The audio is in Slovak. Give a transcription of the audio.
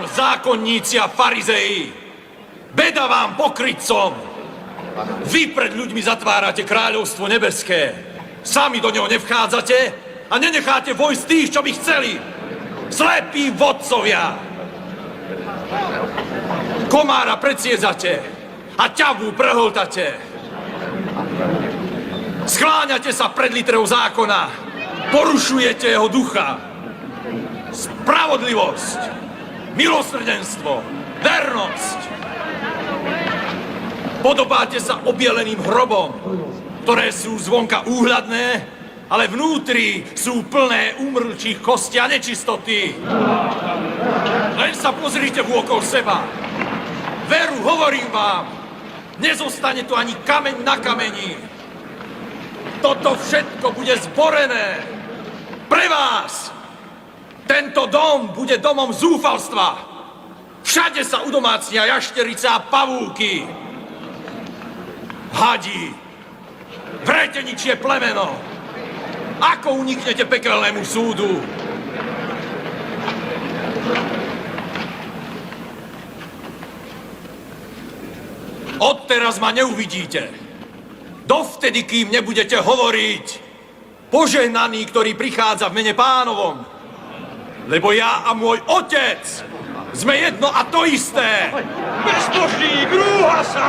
vám, zákonníci a farizeji! Beda vám, pokrytcom! Vy pred ľuďmi zatvárate kráľovstvo nebeské. Sami do neho nevchádzate a nenecháte vojsť tých, čo by chceli. Slepí vodcovia! Komára predsiedzate a ťavu prehltate. Skláňate sa pred literou zákona. Porušujete jeho ducha. Spravodlivosť, milosrdenstvo, vernosť. Podobáte sa objeleným hrobom, ktoré sú zvonka úhľadné, ale vnútri sú plné úmrlčích kostí a nečistoty. Len sa pozrite vôkol seba. Veru, hovorím vám, nezostane tu ani kameň na kameni. Toto všetko bude zborené pre vás. Tento dom bude domom zúfalstva. Všade sa udomácnia jašterice a pavúky. Hadi, vreteničie plemeno. Ako uniknete pekelnému súdu? Odteraz ma neuvidíte. Dovtedy, kým nebudete hovoriť: požehnaný, ktorý prichádza v mene Pánovom. Lebo ja a môj otec sme jedno a to isté. Bezbožník, rúha sa!